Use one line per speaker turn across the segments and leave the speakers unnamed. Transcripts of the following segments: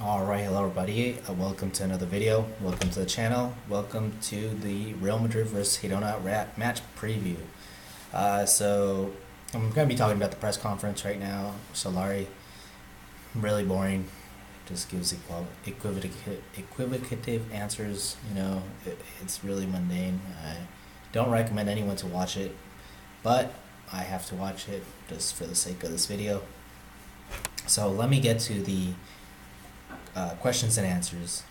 Alright, hello everybody. Welcome to another video. Welcome to the channel. Welcome to the Real Madrid vs Girona match preview. So I'm going to be talking about the press conference right now. Solari, really boring. Just gives equivocative answers. It's really mundane. I don't recommend anyone to watch it, but I have to watch it just for the sake of this video. So let me get to the questions and answers.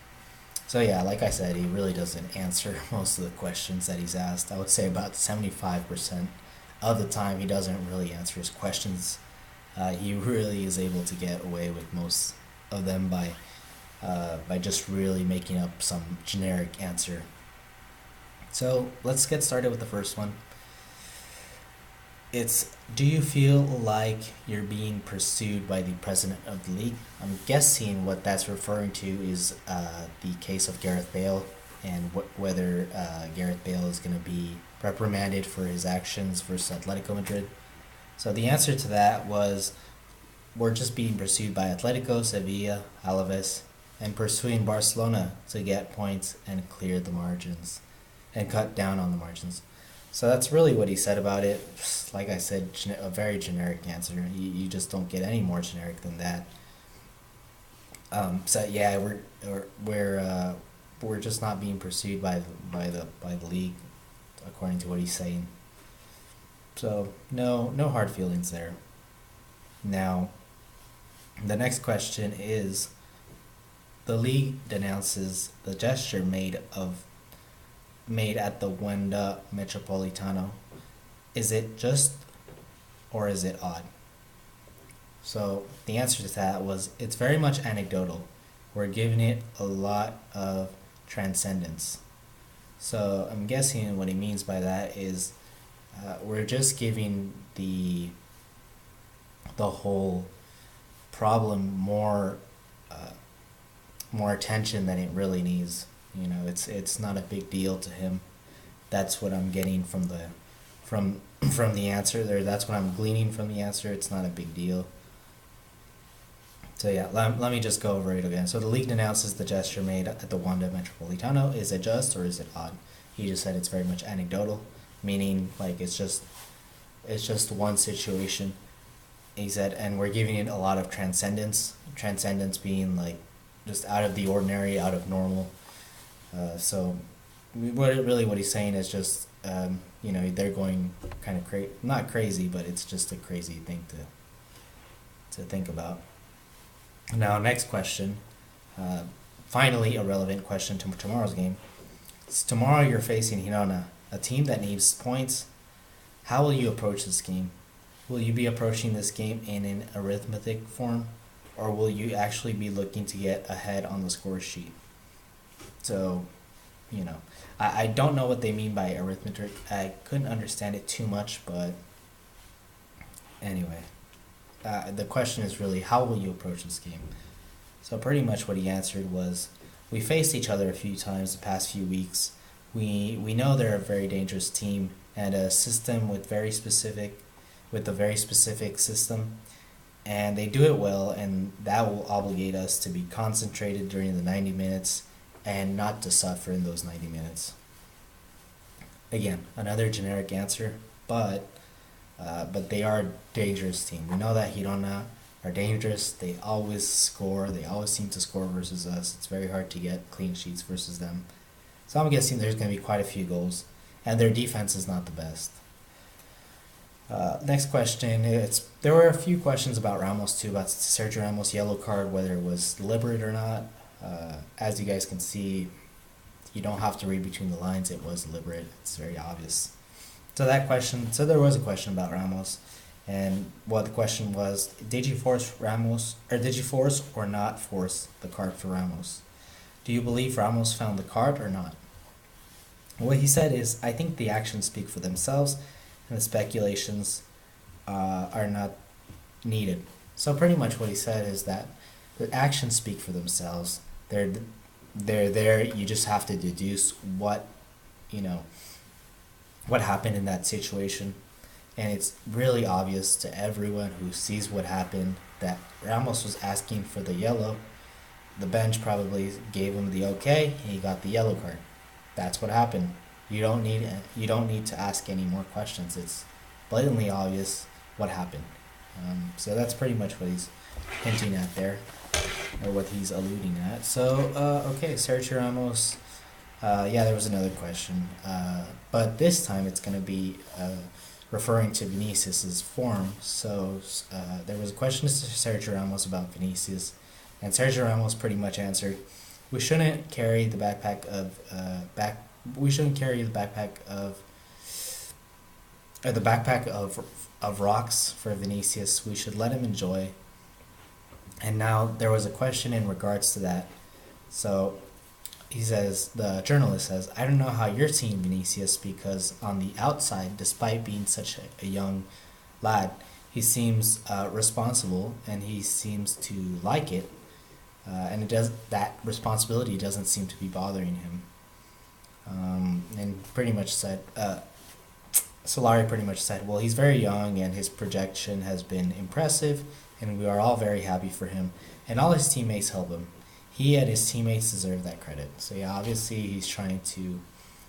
So yeah, like I said, he really doesn't answer most of the questions that he's asked. I would say about 75% of the time he doesn't really answer his questions. He really is able to get away with most of them by just really making up some generic answer. So let's get started with the first one. It's, do you feel like you're being pursued by the president of the league? I'm guessing what that's referring to is the case of Gareth Bale and whether Gareth Bale is going to be reprimanded for his actions versus Atletico Madrid. So the answer to that was, we're just being pursued by Atletico, Sevilla, Alaves, and pursuing Barcelona to get points and clear the margins and cut down on the margins. So that's really what he said about it. Like I said, a very generic answer. You just don't get any more generic than that. So yeah, we're just not being pursued by the league, according to what he's saying. So no hard feelings there. Now, the next question is, the league denounces the gesture made at the Wanda Metropolitano. Is it just or is it odd? So the answer to that was, it's very much anecdotal. We're giving it a lot of transcendence. So I'm guessing what he means by that is we're just giving the whole problem more attention than it really needs. It's not a big deal to him. That's what I'm getting from the answer there. That's what I'm gleaning from the answer. It's not a big deal. So yeah, let me just go over it again. So the league denounces the gesture made at the Wanda Metropolitano. Is it just or is it odd? He just said it's very much anecdotal, meaning like it's just one situation. He said, and we're giving it a lot of transcendence. Transcendence being like just out of the ordinary, out of normal. So what he's saying is just, they're going kind of not crazy, but it's just a crazy thing to think about. Now, next question, finally a relevant question to tomorrow's game. Tomorrow you're facing Girona, a team that needs points. How will you approach this game? Will you be approaching this game in an arithmetic form, or will you actually be looking to get ahead on the score sheet? So, I don't know what they mean by arithmetic. I couldn't understand it too much, but anyway. The question is really, how will you approach this game? So pretty much what he answered was, we faced each other a few times the past few weeks. We know they're a very dangerous team and a system with a very specific system, and they do it well, and that will obligate us to be concentrated during the 90 minutes and not to suffer in those 90 minutes. Again, another generic answer, but they are a dangerous team. We know that Girona are dangerous. They always score. They always seem to score versus us. It's very hard to get clean sheets versus them. So I'm guessing there's going to be quite a few goals, and their defense is not the best. Next question. There were a few questions about Ramos too, about Sergio Ramos' yellow card, whether it was deliberate or not. As you guys can see, you don't have to read between the lines. It was deliberate. It's very obvious. So there was a question about Ramos, and what the question was, did you force or not force the card for Ramos? Do you believe Ramos found the card or not? What he said is, I think the actions speak for themselves, and the speculations are not needed. So pretty much what he said is that the actions speak for themselves. They're there. You just have to deduce what happened in that situation, and it's really obvious to everyone who sees what happened that Ramos was asking for the yellow the bench probably gave him the okay, and he got the yellow card. That's what happened. You don't need to ask any more questions. It's blatantly obvious what happened. So that's pretty much what he's hinting at there, or what he's alluding at. So okay, Sergio Ramos. Yeah, there was another question, but this time it's gonna be referring to Vinicius's form. So there was a question to Sergio Ramos about Vinicius, and Sergio Ramos pretty much answered, "We shouldn't carry the backpack of back. We shouldn't carry the backpack of of rocks for Vinicius. We should let him enjoy." And now there was a question in regards to that. So he says, the journalist says, "I don't know how you're seeing Vinicius, because on the outside, despite being such a young lad, he seems responsible, and he seems to like it, and that responsibility doesn't seem to be bothering him." And pretty much said, Solari pretty much said, "Well, he's very young, and his projection has been impressive, and we are all very happy for him, and all his teammates help him. He and his teammates deserve that credit." So yeah, obviously he's trying to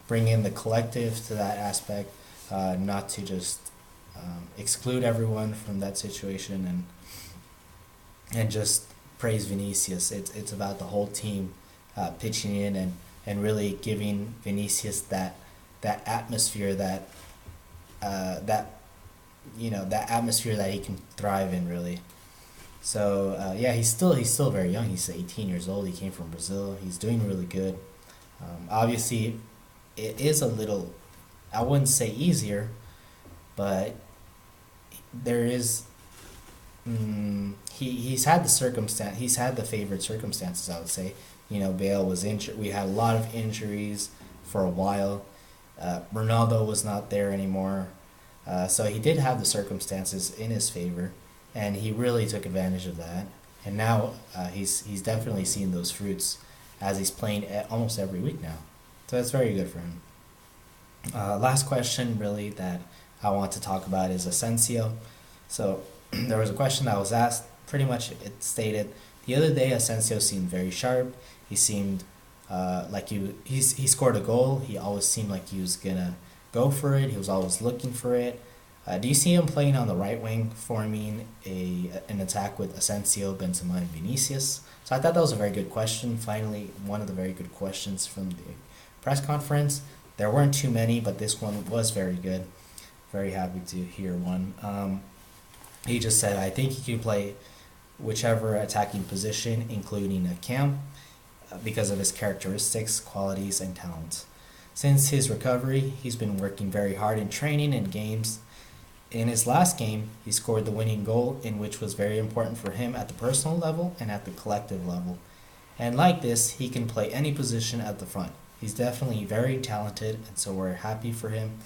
bring in the collective to that aspect, not to just exclude everyone from that situation, and just praise Vinicius. It's about the whole team pitching in, and really giving Vinicius that atmosphere, that that atmosphere that he can thrive in, really. So yeah, he's still very young. He's 18 years old. He came from Brazil. He's doing really good. Obviously, it is a little, I wouldn't say easier, but there is. He's had the circumstance. He's had the favored circumstances, I would say. Bale was injured. We had a lot of injuries for a while. Ronaldo was not there anymore. So he did have the circumstances in his favor, and he really took advantage of that. And now he's definitely seen those fruits, as he's playing almost every week now. So that's very good for him. Last question, really, that I want to talk about is Asensio. So there was a question that was asked. Pretty much it stated, the other day Asensio seemed very sharp. He seemed like he scored a goal. He always seemed like he was gonna go for it. He was always looking for it. Do you see him playing on the right wing, forming an attack with Asensio, Benzema, and Vinicius? So I thought that was a very good question. Finally, one of the very good questions from the press conference. There weren't too many, but this one was very good. Very happy to hear one. He just said, "I think he can play whichever attacking position, including a cam, because of his characteristics, qualities, and talents. Since his recovery, he's been working very hard in training and games. In his last game, he scored the winning goal, in which was very important for him at the personal level and at the collective level. And like this, he can play any position at the front. He's definitely very talented, and so we're happy for him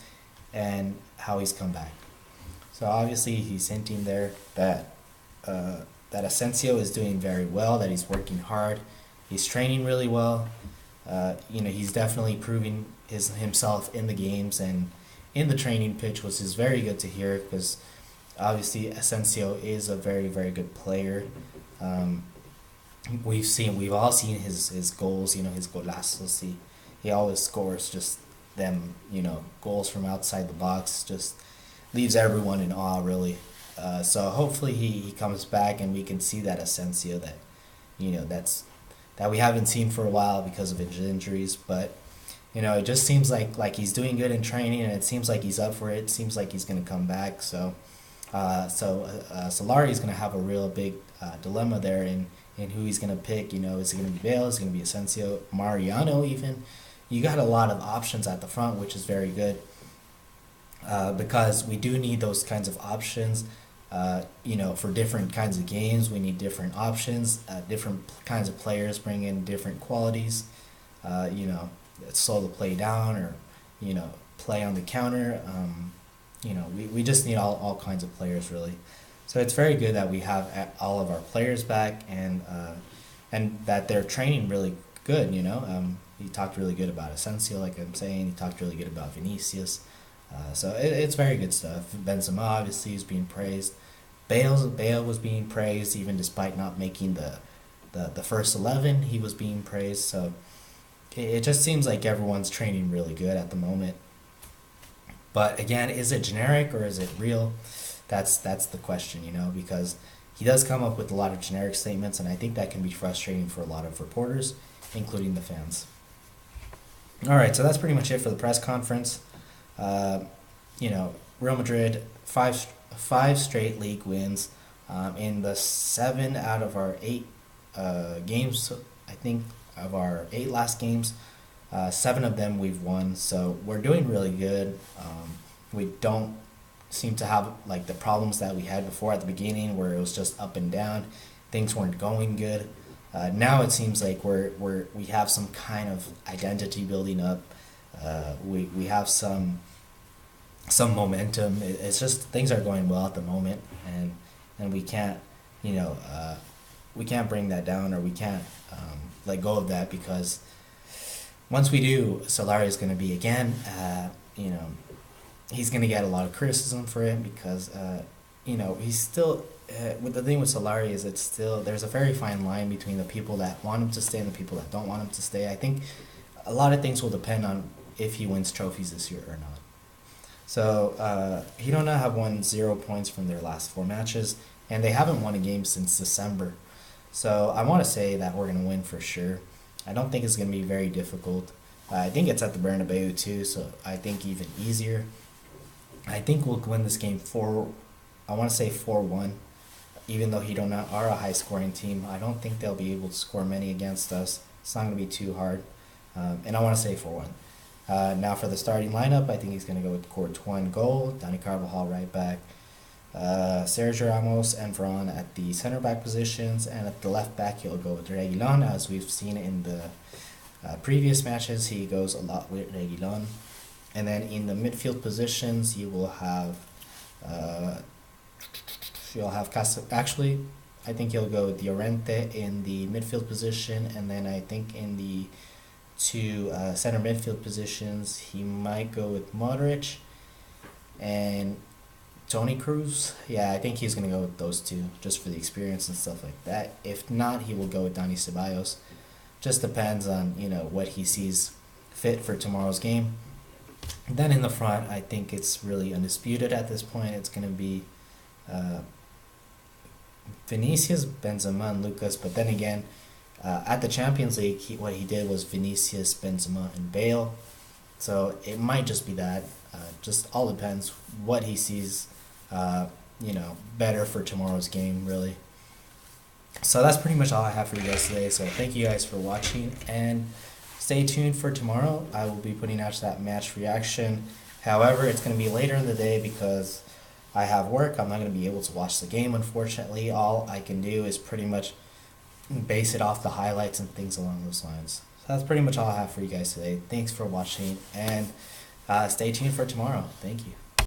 and how he's come back." So obviously he's hinting there that Asensio is doing very well, that he's working hard, he's training really well. He's definitely proving himself in the games and in the training pitch, which is very good to hear, because obviously Asensio is a very, very good player. We've all seen his goals, his golazos. He always scores just them, goals from outside the box, just leaves everyone in awe, really. So hopefully he comes back, and we can see that Asensio that we haven't seen for a while because of injuries. But it just seems like he's doing good in training, and it seems like he's up for it. It seems like he's going to come back. So Solari is going to have a real big dilemma there in who he's going to pick. Is it going to be Bale? Is it going to be Asensio? Mariano even? You got a lot of options at the front, which is very good, because we do need those kinds of options. For different kinds of games, we need different options. Different kinds of players bring in different qualities. Slow the play down, or play on the counter. We just need all kinds of players, really. So it's very good that we have all of our players back, and that they're training really good. He talked really good about Asensio, like I'm saying. He talked really good about Vinicius. So it's very good stuff. Benzema obviously is being praised. Bale was being praised, even despite not making the the first 11, he was being praised. So it just seems like everyone's training really good at the moment. But again, is it generic or is it real? That's the question, because he does come up with a lot of generic statements, and I think that can be frustrating for a lot of reporters, including the fans. All right, so that's pretty much it for the press conference. Real Madrid, five straight league wins. In the 7 out of our 8 games, I think, of our 8 last games, 7 of them we've won. So we're doing really good. We don't seem to have like the problems that we had before at the beginning, where it was just up and down. Things weren't going good. Now it seems like we have some kind of identity building up. We have some momentum. It's just things are going well at the moment, and we can't we can't bring that down, or we can't let go of that, because once we do, Solari is going to be again he's going to get a lot of criticism for it, because he's still with the thing with Solari is it's still, there's a very fine line between the people that want him to stay and the people that don't want him to stay. I think a lot of things will depend on if he wins trophies this year or not. So Girona have won 0 points from their last 4 matches, and they haven't won a game since December. So I want to say that we're going to win for sure. I don't think it's going to be very difficult. I think it's at the Bernabeu too, so I think even easier. I think we'll win this game 4-1, even though Girona are a high-scoring team. I don't think they'll be able to score many against us. It's not going to be too hard. And I want to say 4-1. Now for the starting lineup, I think he's going to go with Courtois goal, Dani Carvajal right back, Sergio Ramos and Varane at the center back positions, and at the left back he'll go with Reguilon. As we've seen in the previous matches, he goes a lot with Reguilon. And then in the midfield positions, you will have actually, I think he'll go with Llorente in the midfield position, and then I think in the 2 center midfield positions, he might go with Modric and Toni Kroos. Yeah, I think he's going to go with those 2, just for the experience and stuff like that. If not, he will go with Dani Ceballos. Just depends on, what he sees fit for tomorrow's game. Then in the front, I think it's really undisputed at this point. It's going to be Vinicius, Benzema, and Lucas. But then again, at the Champions League, what he did was Vinicius, Benzema, and Bale. So it might just be that. Just all depends what he sees, better for tomorrow's game, really. So that's pretty much all I have for you guys today. So thank you guys for watching, and stay tuned for tomorrow. I will be putting out that match reaction. However, it's going to be later in the day because I have work. I'm not going to be able to watch the game, unfortunately. All I can do is pretty much base it off the highlights and things along those lines. So that's pretty much all I have for you guys today. Thanks for watching, and stay tuned for tomorrow. Thank you.